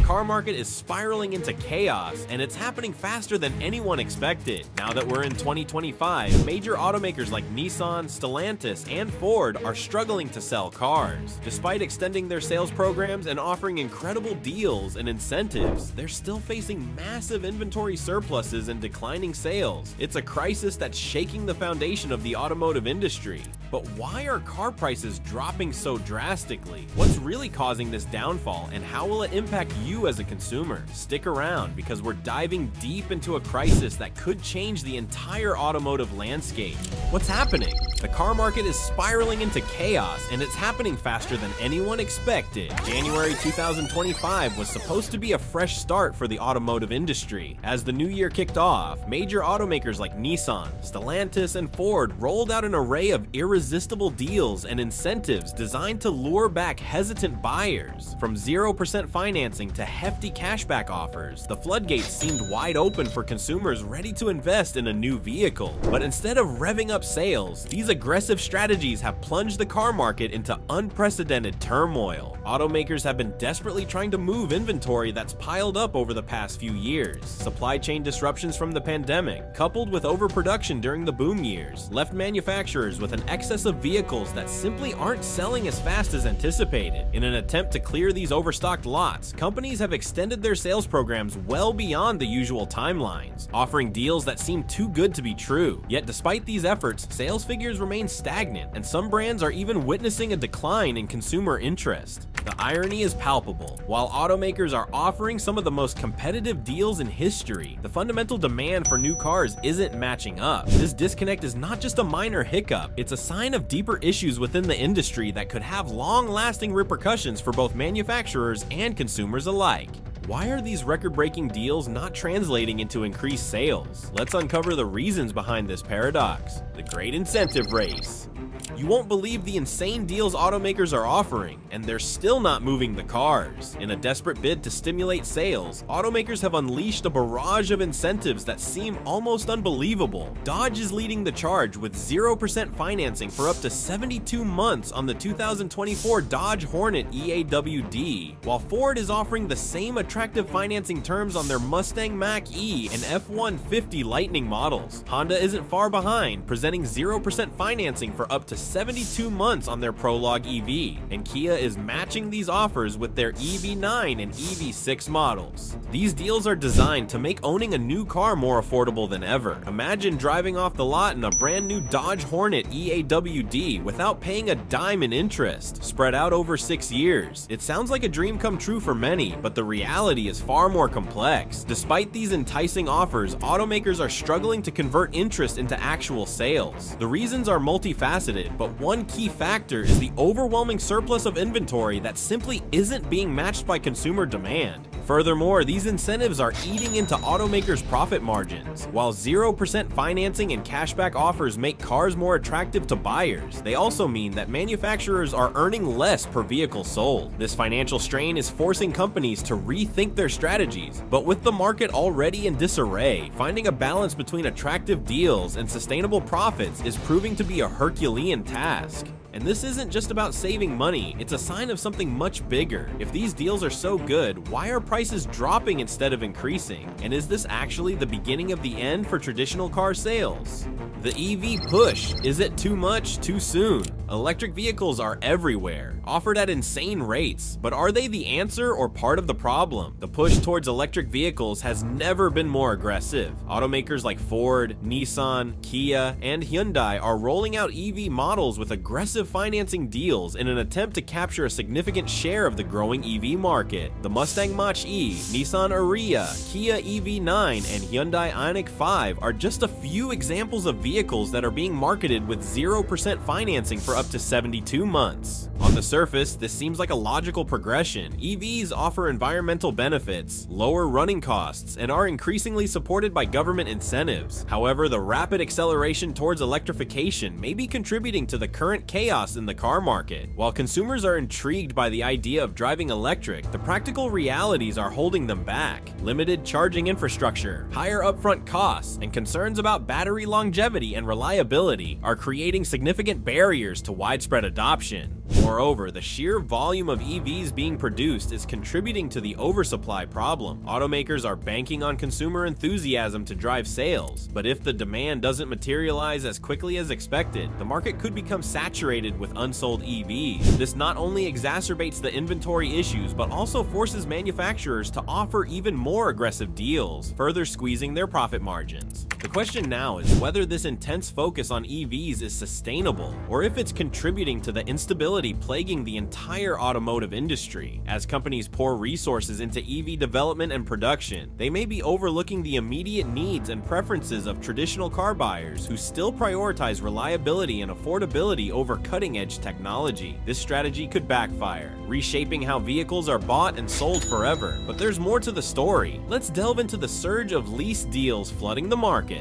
car market is spiraling into chaos, and it's happening faster than anyone expected. Now that we're in 2025, major automakers like Nissan, Stellantis, and Ford are struggling to sell cars. Despite extending their sales programs and offering incredible deals and incentives, they're still facing massive inventory surpluses and declining sales. It's a crisis that's shaking the foundation of the automotive industry. But why are car prices dropping so drastically? What's really causing this downfall, and how will it impact you as a consumer? Stick around, because we're diving deep into a crisis that could change the entire automotive landscape. What's happening? The car market is spiraling into chaos, and it's happening faster than anyone expected. January 2025 was supposed to be a fresh start for the automotive industry. As the new year kicked off, major automakers like Nissan, Stellantis, and Ford rolled out an array of irresistible deals and incentives designed to lure back hesitant buyers. From 0% financing to hefty cashback offers, the floodgates seemed wide open for consumers ready to invest in a new vehicle. But instead of revving up sales, these aggressive strategies have plunged the car market into unprecedented turmoil. Automakers have been desperately trying to move inventory that's piled up over the past few years. Supply chain disruptions from the pandemic, coupled with overproduction during the boom years, left manufacturers with an excess of vehicles that simply aren't selling as fast as anticipated. In an attempt to clear these overstocked lots, companies have extended their sales programs well beyond the usual timelines, offering deals that seem too good to be true. Yet despite these efforts, sales figures remain stagnant, and some brands are even witnessing a decline in consumer interest. The irony is palpable. While automakers are offering some of the most competitive deals in history, the fundamental demand for new cars isn't matching up. This disconnect is not just a minor hiccup, it's a sign of deeper issues within the industry that could have long-lasting repercussions for both manufacturers and consumers alike. Why are these record-breaking deals not translating into increased sales? Let's uncover the reasons behind this paradox. The great incentive race. You won't believe the insane deals automakers are offering, and they're still not moving the cars. In a desperate bid to stimulate sales, automakers have unleashed a barrage of incentives that seem almost unbelievable. Dodge is leading the charge with 0% financing for up to 72 months on the 2024 Dodge Hornet EAWD, while Ford is offering the same attractive financing terms on their Mustang Mach-E and F-150 Lightning models. Honda isn't far behind, presenting 0% financing for up to 72 months on their Prologue EV, and Kia is matching these offers with their EV9 and EV6 models. These deals are designed to make owning a new car more affordable than ever. Imagine driving off the lot in a brand new Dodge Hornet EAWD without paying a dime in interest, spread out over 6 years. It sounds like a dream come true for many, but the reality is far more complex. Despite these enticing offers, automakers are struggling to convert interest into actual sales. The reasons are multifaceted, but one key factor is the overwhelming surplus of inventory that simply isn't being matched by consumer demand. Furthermore, these incentives are eating into automakers' profit margins. While 0% financing and cashback offers make cars more attractive to buyers, they also mean that manufacturers are earning less per vehicle sold. This financial strain is forcing companies to rethink their strategies, but with the market already in disarray, finding a balance between attractive deals and sustainable profits is proving to be a Herculean task. And this isn't just about saving money, it's a sign of something much bigger. If these deals are so good, why are prices dropping instead of increasing? And is this actually the beginning of the end for traditional car sales? The EV push. Is it too much, too soon? Electric vehicles are everywhere, offered at insane rates, but are they the answer or part of the problem? The push towards electric vehicles has never been more aggressive. Automakers like Ford, Nissan, Kia, and Hyundai are rolling out EV models with aggressive financing deals in an attempt to capture a significant share of the growing EV market. The Mustang Mach-E, Nissan Ariya, Kia EV9, and Hyundai Ioniq 5 are just a few examples of vehicles that are being marketed with 0% financing for up to 72 months. On the surface, this seems like a logical progression. EVs offer environmental benefits, lower running costs, and are increasingly supported by government incentives. However, the rapid acceleration towards electrification may be contributing to the current chaos in the car market. While consumers are intrigued by the idea of driving electric, the practical realities are holding them back. Limited charging infrastructure, higher upfront costs, and concerns about battery longevity and reliability are creating significant barriers to widespread adoption. Moreover, the sheer volume of EVs being produced is contributing to the oversupply problem. Automakers are banking on consumer enthusiasm to drive sales, but if the demand doesn't materialize as quickly as expected, the market could become saturated with unsold EVs. This not only exacerbates the inventory issues, but also forces manufacturers to offer even more aggressive deals, further squeezing their profit margins. The question now is whether this intense focus on EVs is sustainable, or if it's contributing to the instability plaguing the entire automotive industry. As companies pour resources into EV development and production, they may be overlooking the immediate needs and preferences of traditional car buyers who still prioritize reliability and affordability over cutting-edge technology. This strategy could backfire, reshaping how vehicles are bought and sold forever. But there's more to the story. Let's delve into the surge of lease deals flooding the market.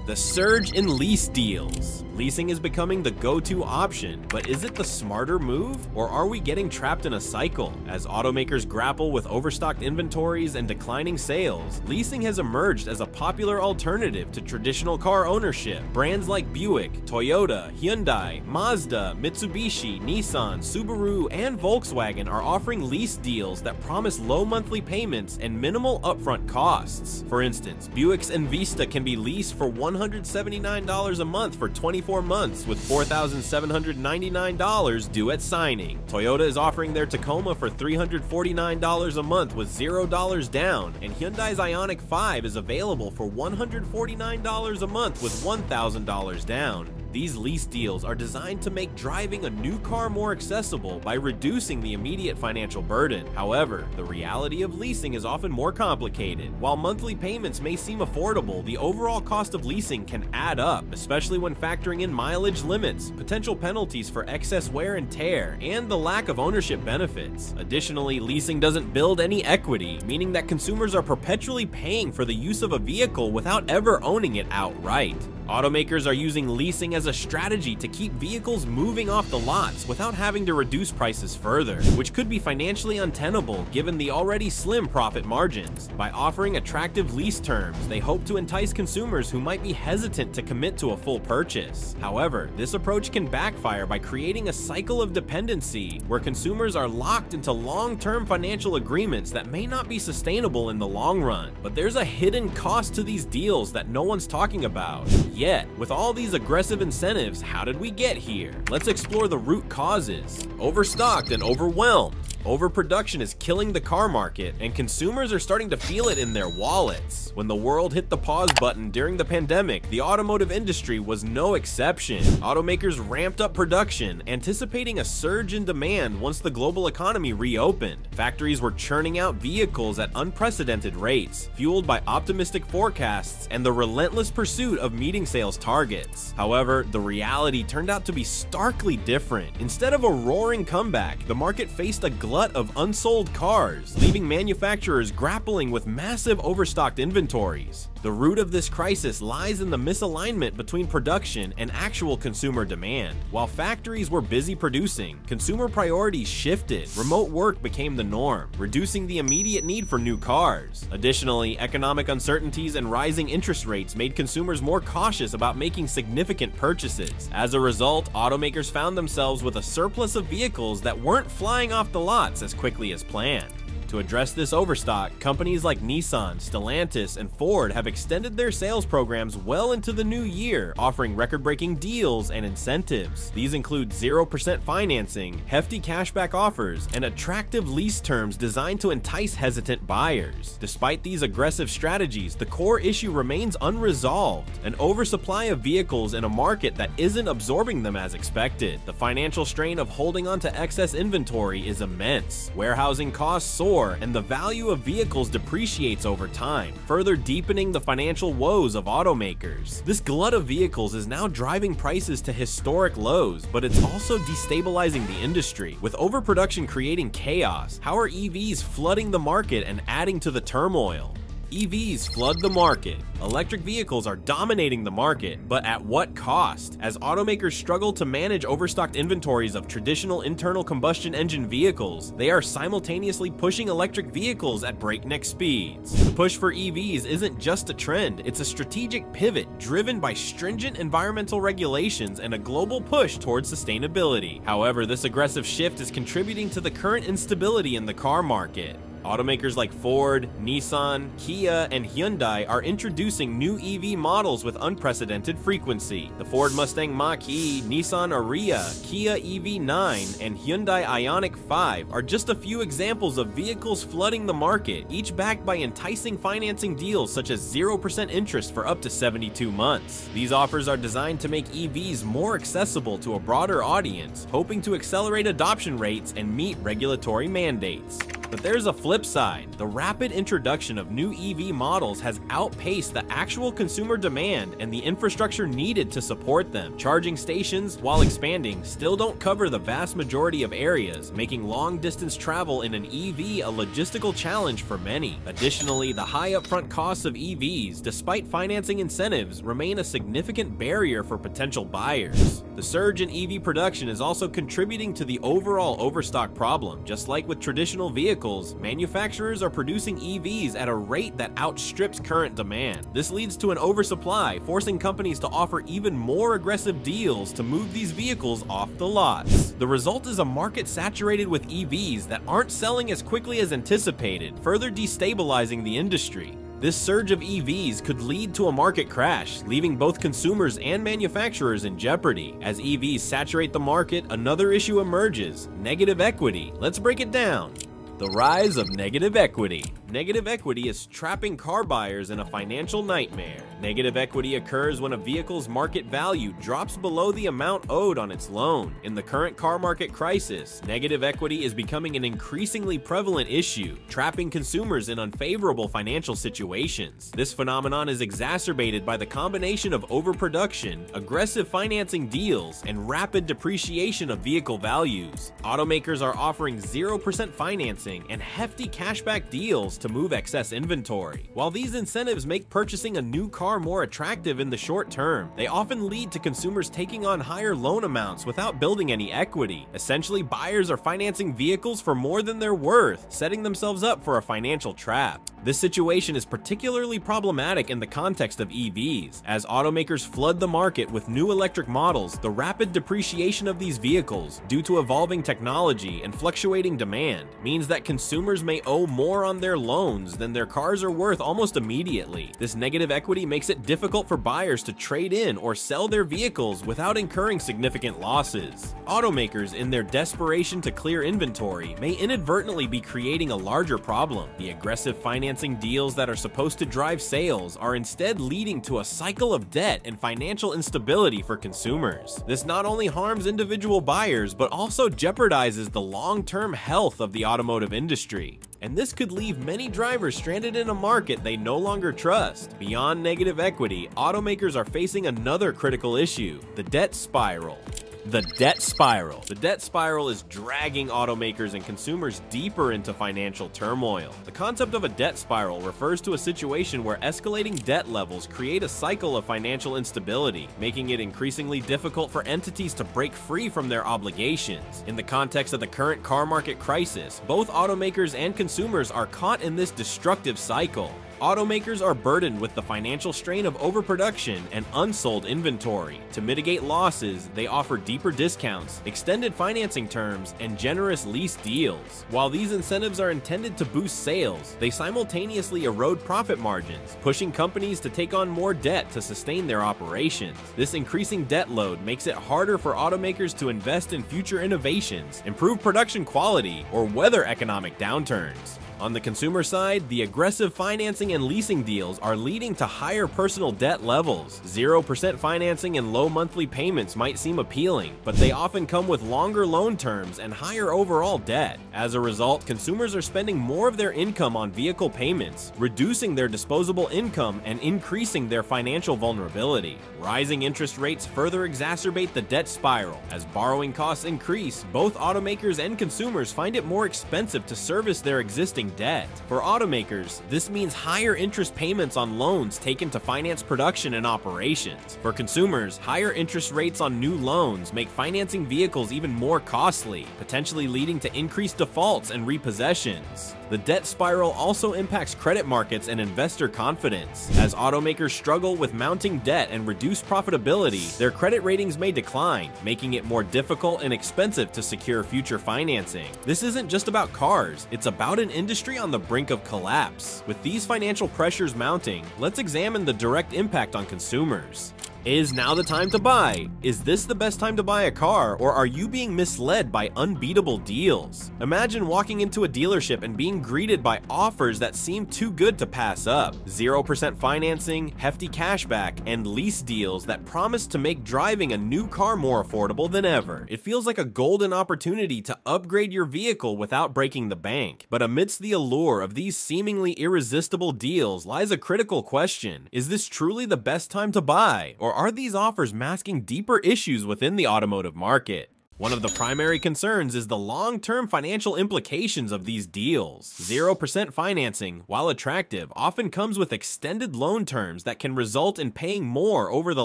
The surge in lease deals. Leasing is becoming the go-to option, but is it the smarter move, or are we getting trapped in a cycle? As automakers grapple with overstocked inventories and declining sales, leasing has emerged as a popular alternative to traditional car ownership. Brands like Buick, Toyota, Hyundai, Mazda, Mitsubishi, Nissan, Subaru, and Volkswagen are offering lease deals that promise low monthly payments and minimal upfront costs. For instance, Buick's Envista can be leased for $179 a month for 24 months with $4,799 due at signing. Toyota is offering their Tacoma for $349 a month with $0 down, and Hyundai's Ioniq 5 is available for $149 a month with $1,000 down. These lease deals are designed to make driving a new car more accessible by reducing the immediate financial burden. However, the reality of leasing is often more complicated. While monthly payments may seem affordable, the overall cost of leasing can add up, especially when factoring in mileage limits, potential penalties for excess wear and tear, and the lack of ownership benefits. Additionally, leasing doesn't build any equity, meaning that consumers are perpetually paying for the use of a vehicle without ever owning it outright. Automakers are using leasing as a strategy to keep vehicles moving off the lots without having to reduce prices further, which could be financially untenable given the already slim profit margins. By offering attractive lease terms, they hope to entice consumers who might be hesitant to commit to a full purchase. However, this approach can backfire by creating a cycle of dependency where consumers are locked into long-term financial agreements that may not be sustainable in the long run. But there's a hidden cost to these deals that no one's talking about. Yet, with all these aggressive incentives, how did we get here? Let's explore the root causes. Overstocked and overwhelmed. Overproduction is killing the car market, and consumers are starting to feel it in their wallets. When the world hit the pause button during the pandemic, the automotive industry was no exception. Automakers ramped up production, anticipating a surge in demand once the global economy reopened. Factories were churning out vehicles at unprecedented rates, fueled by optimistic forecasts and the relentless pursuit of meeting sales targets. However, the reality turned out to be starkly different. Instead of a roaring comeback, the market faced a glut of unsold cars, leaving manufacturers grappling with massive overstocked inventories. The root of this crisis lies in the misalignment between production and actual consumer demand. While factories were busy producing, consumer priorities shifted. Remote work became the norm, reducing the immediate need for new cars. Additionally, economic uncertainties and rising interest rates made consumers more cautious about making significant purchases. As a result, automakers found themselves with a surplus of vehicles that weren't flying off the lots as quickly as planned. To address this overstock, companies like Nissan, Stellantis, and Ford have extended their sales programs well into the new year, offering record-breaking deals and incentives. These include 0% financing, hefty cashback offers, and attractive lease terms designed to entice hesitant buyers. Despite these aggressive strategies, the core issue remains unresolved: an oversupply of vehicles in a market that isn't absorbing them as expected. The financial strain of holding on to excess inventory is immense. Warehousing costs soar, and the value of vehicles depreciates over time, further deepening the financial woes of automakers. This glut of vehicles is now driving prices to historic lows, but it's also destabilizing the industry. With overproduction creating chaos, how are EVs flooding the market and adding to the turmoil? EVs flood the market. Electric vehicles are dominating the market, but at what cost? As automakers struggle to manage overstocked inventories of traditional internal combustion engine vehicles, they are simultaneously pushing electric vehicles at breakneck speeds. The push for EVs isn't just a trend, it's a strategic pivot driven by stringent environmental regulations and a global push towards sustainability. However, this aggressive shift is contributing to the current instability in the car market. Automakers like Ford, Nissan, Kia, and Hyundai are introducing new EV models with unprecedented frequency. The Ford Mustang Mach-E, Nissan Ariya, Kia EV9, and Hyundai Ioniq 5 are just a few examples of vehicles flooding the market, each backed by enticing financing deals such as 0% interest for up to 72 months. These offers are designed to make EVs more accessible to a broader audience, hoping to accelerate adoption rates and meet regulatory mandates. But there's a flip side. The rapid introduction of new EV models has outpaced the actual consumer demand and the infrastructure needed to support them. Charging stations, while expanding, still don't cover the vast majority of areas, making long-distance travel in an EV a logistical challenge for many. Additionally, the high upfront costs of EVs, despite financing incentives, remain a significant barrier for potential buyers. The surge in EV production is also contributing to the overall overstock problem. Just like with traditional vehicles, manufacturers are producing EVs at a rate that outstrips current demand. This leads to an oversupply, forcing companies to offer even more aggressive deals to move these vehicles off the lots. The result is a market saturated with EVs that aren't selling as quickly as anticipated, further destabilizing the industry. This surge of EVs could lead to a market crash, leaving both consumers and manufacturers in jeopardy. As EVs saturate the market, another issue emerges: negative equity. Let's break it down. The rise of negative equity. Negative equity is trapping car buyers in a financial nightmare. Negative equity occurs when a vehicle's market value drops below the amount owed on its loan. In the current car market crisis, negative equity is becoming an increasingly prevalent issue, trapping consumers in unfavorable financial situations. This phenomenon is exacerbated by the combination of overproduction, aggressive financing deals, and rapid depreciation of vehicle values. Automakers are offering 0% financing and hefty cashback deals to move excess inventory. While these incentives make purchasing a new car more attractive in the short term, they often lead to consumers taking on higher loan amounts without building any equity. Essentially, buyers are financing vehicles for more than they're worth, setting themselves up for a financial trap. This situation is particularly problematic in the context of EVs. As automakers flood the market with new electric models, the rapid depreciation of these vehicles, due to evolving technology and fluctuating demand, means that consumers may owe more on their loans than their cars are worth almost immediately. This negative equity makes it difficult for buyers to trade in or sell their vehicles without incurring significant losses. Automakers, in their desperation to clear inventory, may inadvertently be creating a larger problem. The aggressive financing deals that are supposed to drive sales are instead leading to a cycle of debt and financial instability for consumers. This not only harms individual buyers, but also jeopardizes the long-term health of the automotive industry. And this could leave many drivers stranded in a market they no longer trust. Beyond negative equity, automakers are facing another critical issue: the debt spiral. The debt spiral. The debt spiral is dragging automakers and consumers deeper into financial turmoil. The concept of a debt spiral refers to a situation where escalating debt levels create a cycle of financial instability, making it increasingly difficult for entities to break free from their obligations. In the context of the current car market crisis, both automakers and consumers are caught in this destructive cycle. Automakers are burdened with the financial strain of overproduction and unsold inventory. To mitigate losses, they offer deeper discounts, extended financing terms, and generous lease deals. While these incentives are intended to boost sales, they simultaneously erode profit margins, pushing companies to take on more debt to sustain their operations. This increasing debt load makes it harder for automakers to invest in future innovations, improve production quality, or weather economic downturns. On the consumer side, the aggressive financing and leasing deals are leading to higher personal debt levels. 0% financing and low monthly payments might seem appealing, but they often come with longer loan terms and higher overall debt. As a result, consumers are spending more of their income on vehicle payments, reducing their disposable income and increasing their financial vulnerability. Rising interest rates further exacerbate the debt spiral. As borrowing costs increase, both automakers and consumers find it more expensive to service their existing debt. For automakers, this means higher interest payments on loans taken to finance production and operations. For consumers, higher interest rates on new loans make financing vehicles even more costly, potentially leading to increased defaults and repossessions. The debt spiral also impacts credit markets and investor confidence. As automakers struggle with mounting debt and reduced profitability, their credit ratings may decline, making it more difficult and expensive to secure future financing. This isn't just about cars, it's about an industry on the brink of collapse. With these financial pressures mounting, let's examine the direct impact on consumers. Is now the time to buy? Is this the best time to buy a car, or are you being misled by unbeatable deals? Imagine walking into a dealership and being greeted by offers that seem too good to pass up. 0% financing, hefty cashback, and lease deals that promise to make driving a new car more affordable than ever. It feels like a golden opportunity to upgrade your vehicle without breaking the bank. But amidst the allure of these seemingly irresistible deals lies a critical question. Is this truly the best time to buy? Or are these offers masking deeper issues within the automotive market? One of the primary concerns is the long-term financial implications of these deals. 0% financing, while attractive, often comes with extended loan terms that can result in paying more over the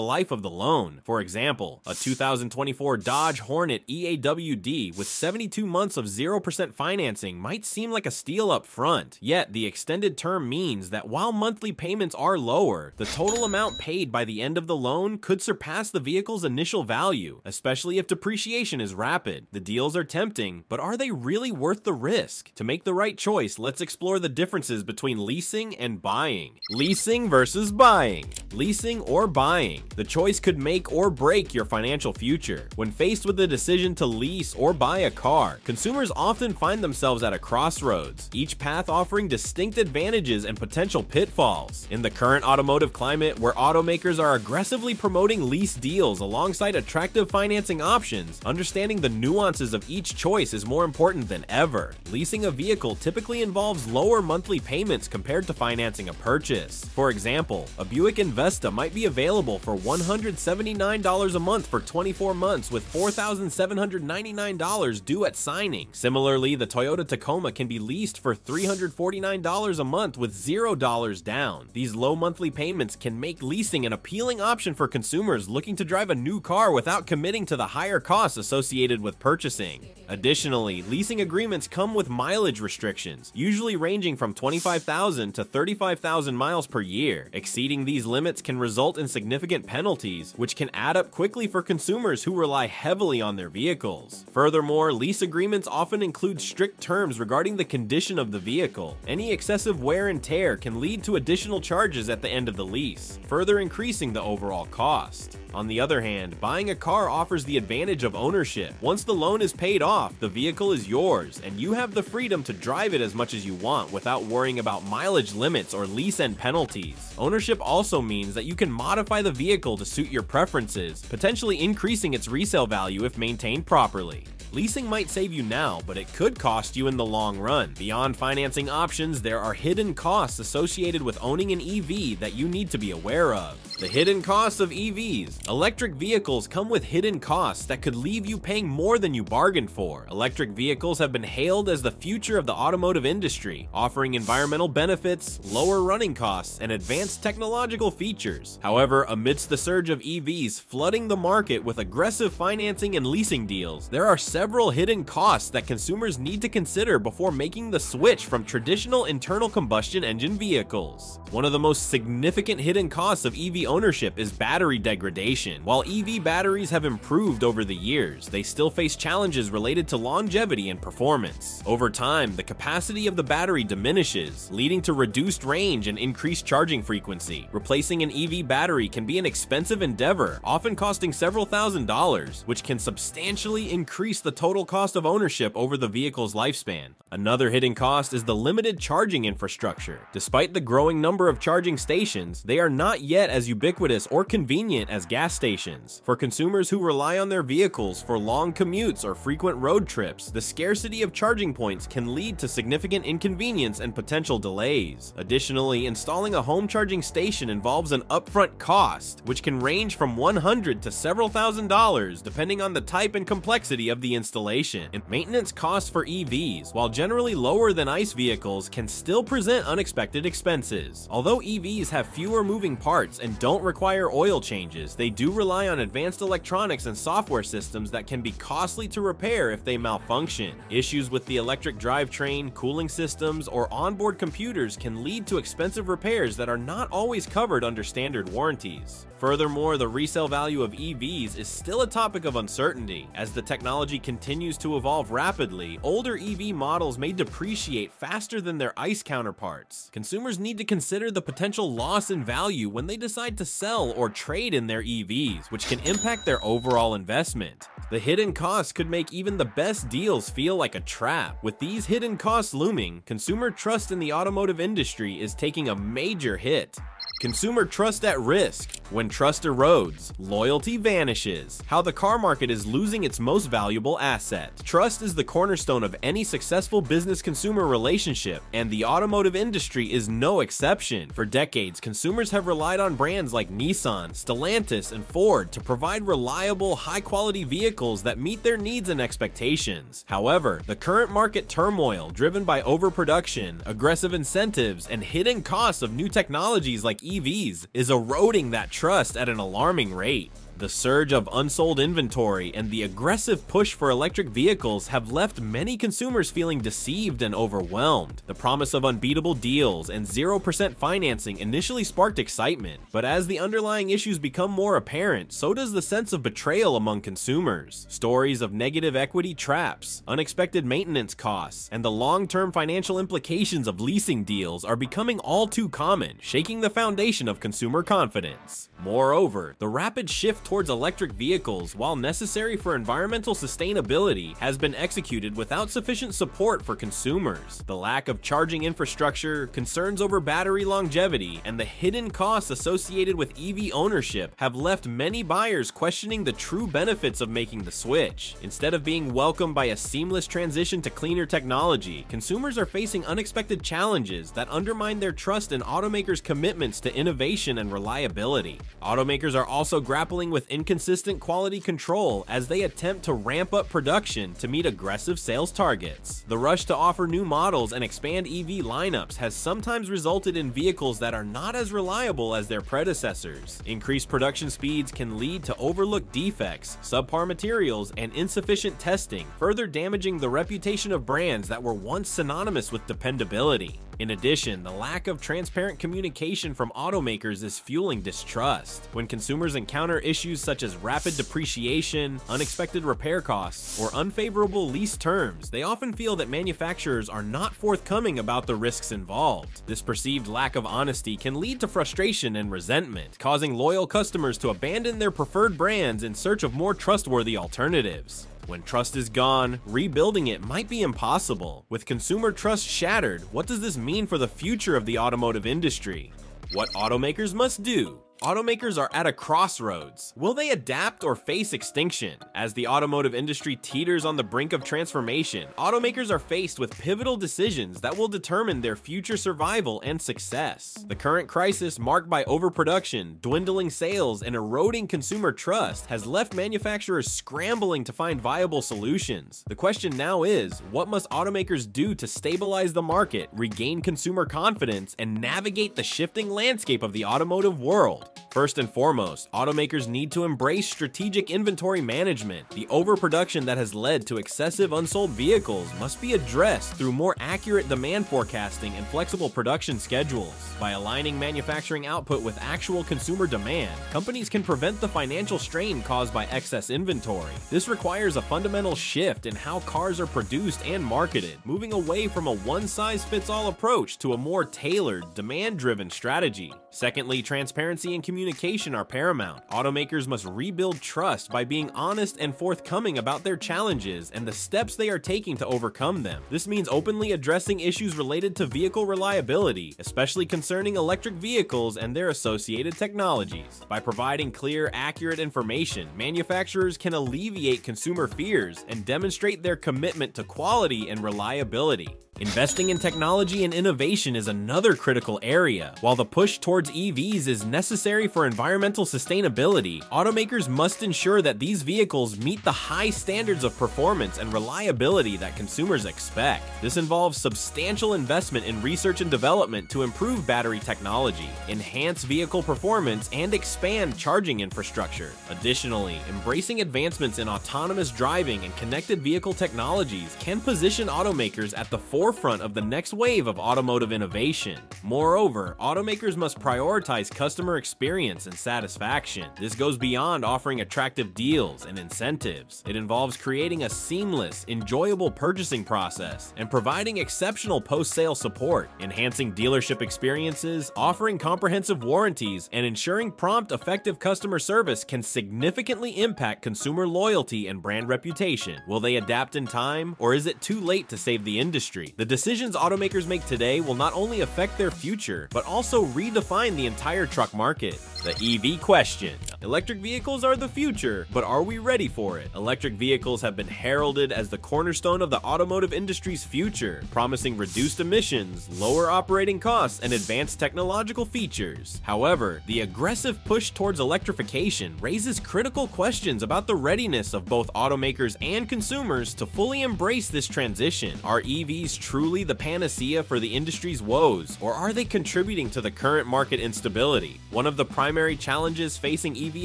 life of the loan. For example, a 2024 Dodge Hornet EAWD with 72 months of 0% financing might seem like a steal up front, yet the extended term means that while monthly payments are lower, the total amount paid by the end of the loan could surpass the vehicle's initial value, especially if depreciation is rapid. The deals are tempting, but are they really worth the risk? To make the right choice, let's explore the differences between leasing and buying. Leasing versus buying. Leasing or buying. The choice could make or break your financial future. When faced with the decision to lease or buy a car, consumers often find themselves at a crossroads, each path offering distinct advantages and potential pitfalls. In the current automotive climate, where automakers are aggressively promoting lease deals alongside attractive financing options, understanding the nuances of each choice is more important than ever. Leasing a vehicle typically involves lower monthly payments compared to financing a purchase. For example, a Buick Investa might be available for $179 a month for 24 months with $4,799 due at signing. Similarly, the Toyota Tacoma can be leased for $349 a month with $0 down. These low monthly payments can make leasing an appealing option for consumers looking to drive a new car without committing to the higher costs associated with purchasing. Additionally, leasing agreements come with mileage restrictions, usually ranging from 25,000 to 35,000 miles per year. Exceeding these limits can result in significant penalties, which can add up quickly for consumers who rely heavily on their vehicles. Furthermore, lease agreements often include strict terms regarding the condition of the vehicle. Any excessive wear and tear can lead to additional charges at the end of the lease, further increasing the overall cost. On the other hand, buying a car offers the advantage of ownership. Once the loan is paid off, the vehicle is yours, and you have the freedom to drive it as much as you want without worrying about mileage limits or lease end penalties. Ownership also means that you can modify the vehicle to suit your preferences, potentially increasing its resale value if maintained properly. Leasing might save you now, but it could cost you in the long run. Beyond financing options, there are hidden costs associated with owning an EV that you need to be aware of. The hidden costs of EVs. Electric vehicles come with hidden costs that could leave you paying more than you bargained for. Electric vehicles have been hailed as the future of the automotive industry, offering environmental benefits, lower running costs, and advanced technological features. However, amidst the surge of EVs flooding the market with aggressive financing and leasing deals, there are several hidden costs that consumers need to consider before making the switch from traditional internal combustion engine vehicles. One of the most significant hidden costs of EV ownership is battery degradation. While EV batteries have improved over the years, they still face challenges related to longevity and performance. Over time, the capacity of the battery diminishes, leading to reduced range and increased charging frequency. Replacing an EV battery can be an expensive endeavor, often costing several $1,000s, which can substantially increase the total cost of ownership over the vehicle's lifespan. Another hidden cost is the limited charging infrastructure. Despite the growing number of charging stations, they are not yet as ubiquitous or convenient as gas stations. For consumers who rely on their vehicles for long commutes or frequent road trips, the scarcity of charging points can lead to significant inconvenience and potential delays. Additionally, installing a home charging station involves an upfront cost, which can range from $100 to several $1,000s depending on the type and complexity of the installation, and maintenance costs for EVs, while generally lower than ICE vehicles, can still present unexpected expenses. Although EVs have fewer moving parts and don't require oil changes, they do rely on advanced electronics and software systems that can be costly to repair if they malfunction. Issues with the electric drivetrain, cooling systems, or onboard computers can lead to expensive repairs that are not always covered under standard warranties. Furthermore, the resale value of EVs is still a topic of uncertainty. As the technology continues to evolve rapidly, older EV models may depreciate faster than their ICE counterparts. Consumers need to consider the potential loss in value when they decide to sell or trade in their EVs, which can impact their overall investment. The hidden costs could make even the best deals feel like a trap. With these hidden costs looming, consumer trust in the automotive industry is taking a major hit. Consumer trust at risk. When trust erodes, loyalty vanishes. How the car market is losing its most valuable asset. Trust is the cornerstone of any successful business-consumer relationship, and the automotive industry is no exception. For decades, consumers have relied on brands like Nissan, Stellantis, and Ford to provide reliable, high-quality vehicles that meet their needs and expectations. However, the current market turmoil, driven by overproduction, aggressive incentives, and hidden costs of new technologies like EVs, is eroding that trust at an alarming rate. The surge of unsold inventory and the aggressive push for electric vehicles have left many consumers feeling deceived and overwhelmed. The promise of unbeatable deals and 0% financing initially sparked excitement, but as the underlying issues become more apparent, so does the sense of betrayal among consumers. Stories of negative equity traps, unexpected maintenance costs, and the long-term financial implications of leasing deals are becoming all too common, shaking the foundation of consumer confidence. Moreover, the rapid shift towards electric vehicles, while necessary for environmental sustainability, has been executed without sufficient support for consumers. The lack of charging infrastructure, concerns over battery longevity, and the hidden costs associated with EV ownership have left many buyers questioning the true benefits of making the switch. Instead of being welcomed by a seamless transition to cleaner technology, consumers are facing unexpected challenges that undermine their trust in automakers' commitments to innovation and reliability. Automakers are also grappling with inconsistent quality control as they attempt to ramp up production to meet aggressive sales targets. The rush to offer new models and expand EV lineups has sometimes resulted in vehicles that are not as reliable as their predecessors. Increased production speeds can lead to overlooked defects, subpar materials, and insufficient testing, further damaging the reputation of brands that were once synonymous with dependability. In addition, the lack of transparent communication from automakers is fueling distrust. When consumers encounter issues such as rapid depreciation, unexpected repair costs, or unfavorable lease terms, they often feel that manufacturers are not forthcoming about the risks involved. This perceived lack of honesty can lead to frustration and resentment, causing loyal customers to abandon their preferred brands in search of more trustworthy alternatives. When trust is gone, rebuilding it might be impossible. With consumer trust shattered, what does this mean for the future of the automotive industry? What automakers must do. Automakers are at a crossroads. Will they adapt or face extinction? As the automotive industry teeters on the brink of transformation, automakers are faced with pivotal decisions that will determine their future survival and success. The current crisis, marked by overproduction, dwindling sales, and eroding consumer trust, has left manufacturers scrambling to find viable solutions. The question now is, what must automakers do to stabilize the market, regain consumer confidence, and navigate the shifting landscape of the automotive world? First and foremost, automakers need to embrace strategic inventory management. The overproduction that has led to excessive unsold vehicles must be addressed through more accurate demand forecasting and flexible production schedules. By aligning manufacturing output with actual consumer demand, companies can prevent the financial strain caused by excess inventory. This requires a fundamental shift in how cars are produced and marketed, moving away from a one-size-fits-all approach to a more tailored, demand-driven strategy. Secondly, transparency and communication are paramount. Automakers must rebuild trust by being honest and forthcoming about their challenges and the steps they are taking to overcome them. This means openly addressing issues related to vehicle reliability, especially concerning electric vehicles and their associated technologies. By providing clear, accurate information, manufacturers can alleviate consumer fears and demonstrate their commitment to quality and reliability. Investing in technology and innovation is another critical area. While the push towards EVs is necessary for environmental sustainability, automakers must ensure that these vehicles meet the high standards of performance and reliability that consumers expect. This involves substantial investment in research and development to improve battery technology, enhance vehicle performance, and expand charging infrastructure. Additionally, embracing advancements in autonomous driving and connected vehicle technologies can position automakers at the forefront of the next wave of automotive innovation. Moreover, automakers must prioritize customer experience and satisfaction. This goes beyond offering attractive deals and incentives. It involves creating a seamless, enjoyable purchasing process and providing exceptional post-sale support, enhancing dealership experiences, offering comprehensive warranties, and ensuring prompt, effective customer service can significantly impact consumer loyalty and brand reputation. Will they adapt in time, or is it too late to save the industry? The decisions automakers make today will not only affect their future, but also redefine the entire truck market. The EV question. Electric vehicles are the future, but are we ready for it? Electric vehicles have been heralded as the cornerstone of the automotive industry's future, promising reduced emissions, lower operating costs, and advanced technological features. However, the aggressive push towards electrification raises critical questions about the readiness of both automakers and consumers to fully embrace this transition. Are EVs truly the panacea for the industry's woes, or are they contributing to the current market instability? One of the primary challenges facing EV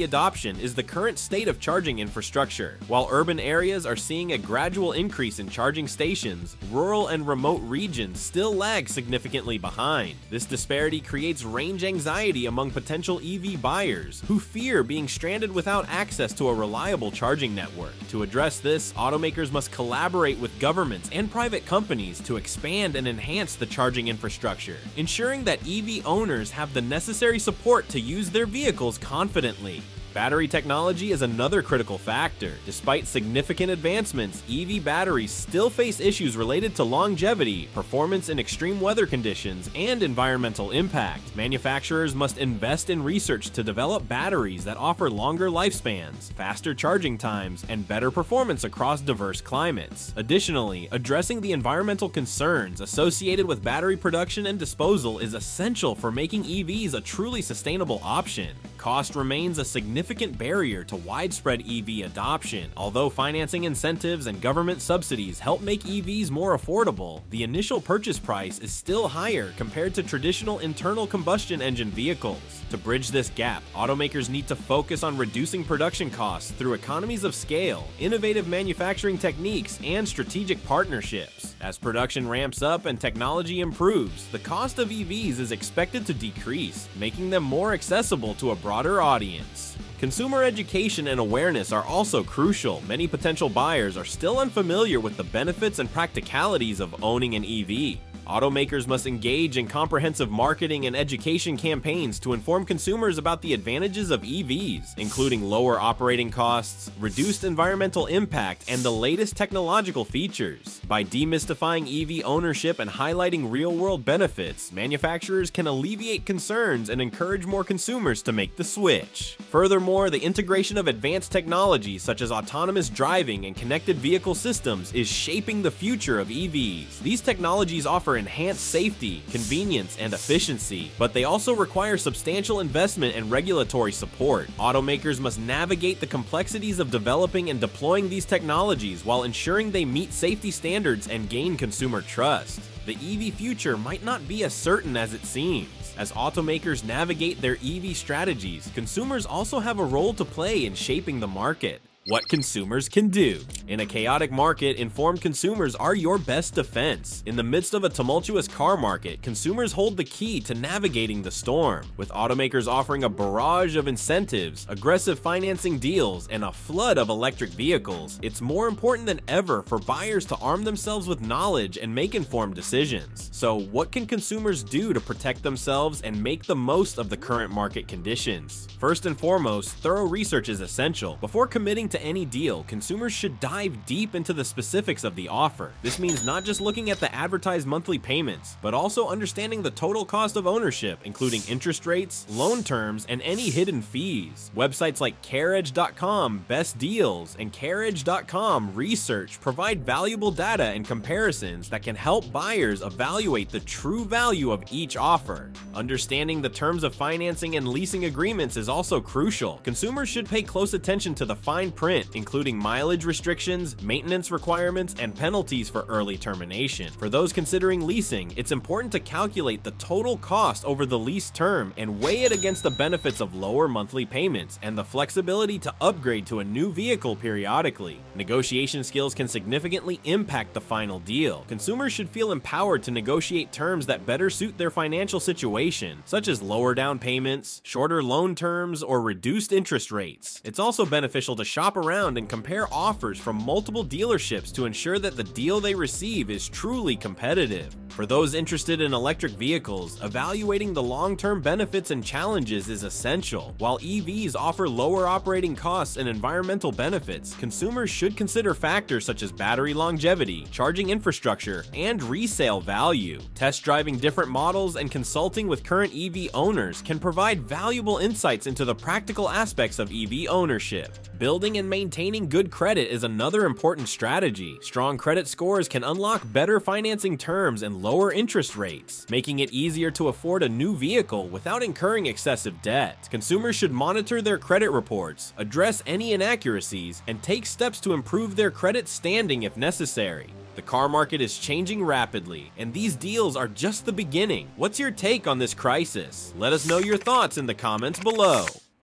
adoption is the current state of charging infrastructure. While urban areas are seeing a gradual increase in charging stations, rural and remote regions still lag significantly behind. This disparity creates range anxiety among potential EV buyers, who fear being stranded without access to a reliable charging network. To address this, automakers must collaborate with governments and private companies to expand and enhance the charging infrastructure, ensuring that EV owners have the necessary support to use their vehicles confidently. Battery technology is another critical factor. Despite significant advancements, EV batteries still face issues related to longevity, performance in extreme weather conditions, and environmental impact. Manufacturers must invest in research to develop batteries that offer longer lifespans, faster charging times, and better performance across diverse climates. Additionally, addressing the environmental concerns associated with battery production and disposal is essential for making EVs a truly sustainable option. Cost remains a significant barrier to widespread EV adoption. Although financing incentives and government subsidies help make EVs more affordable, the initial purchase price is still higher compared to traditional internal combustion engine vehicles. To bridge this gap, automakers need to focus on reducing production costs through economies of scale, innovative manufacturing techniques, and strategic partnerships. As production ramps up and technology improves, the cost of EVs is expected to decrease, making them more accessible to a broader audience. Consumer education and awareness are also crucial. Many potential buyers are still unfamiliar with the benefits and practicalities of owning an EV. Automakers must engage in comprehensive marketing and education campaigns to inform consumers about the advantages of EVs, including lower operating costs, reduced environmental impact, and the latest technological features. By demystifying EV ownership and highlighting real-world benefits, manufacturers can alleviate concerns and encourage more consumers to make the switch. Furthermore, the integration of advanced technologies such as autonomous driving and connected vehicle systems is shaping the future of EVs. These technologies offer enhanced safety, convenience, and efficiency, but they also require substantial investment and regulatory support. Automakers must navigate the complexities of developing and deploying these technologies while ensuring they meet safety standards and gain consumer trust. The EV future might not be as certain as it seems. As automakers navigate their EV strategies, consumers also have a role to play in shaping the market. What consumers can do. In a chaotic market, informed consumers are your best defense. In the midst of a tumultuous car market, consumers hold the key to navigating the storm. With automakers offering a barrage of incentives, aggressive financing deals, and a flood of electric vehicles, it's more important than ever for buyers to arm themselves with knowledge and make informed decisions. So, what can consumers do to protect themselves and make the most of the current market conditions? First and foremost, thorough research is essential. Before committing into any deal, consumers should dive deep into the specifics of the offer. This means not just looking at the advertised monthly payments, but also understanding the total cost of ownership, including interest rates, loan terms, and any hidden fees. Websites like CareEdge.com Best Deals and CareEdge.com Research provide valuable data and comparisons that can help buyers evaluate the true value of each offer. Understanding the terms of financing and leasing agreements is also crucial. Consumers should pay close attention to the fine print, including mileage restrictions, maintenance requirements, and penalties for early termination. For those considering leasing, it's important to calculate the total cost over the lease term and weigh it against the benefits of lower monthly payments and the flexibility to upgrade to a new vehicle periodically. Negotiation skills can significantly impact the final deal. Consumers should feel empowered to negotiate terms that better suit their financial situation, such as lower down payments, shorter loan terms, or reduced interest rates. It's also beneficial to shop around and compare offers from multiple dealerships to ensure that the deal they receive is truly competitive. For those interested in electric vehicles, evaluating the long-term benefits and challenges is essential. While EVs offer lower operating costs and environmental benefits, consumers should consider factors such as battery longevity, charging infrastructure, and resale value. Test driving different models and consulting with current EV owners can provide valuable insights into the practical aspects of EV ownership. Building and maintaining good credit is another important strategy. Strong credit scores can unlock better financing terms and lower interest rates, making it easier to afford a new vehicle without incurring excessive debt. Consumers should monitor their credit reports, address any inaccuracies, and take steps to improve their credit standing if necessary. The car market is changing rapidly, and these deals are just the beginning. What's your take on this crisis? Let us know your thoughts in the comments below.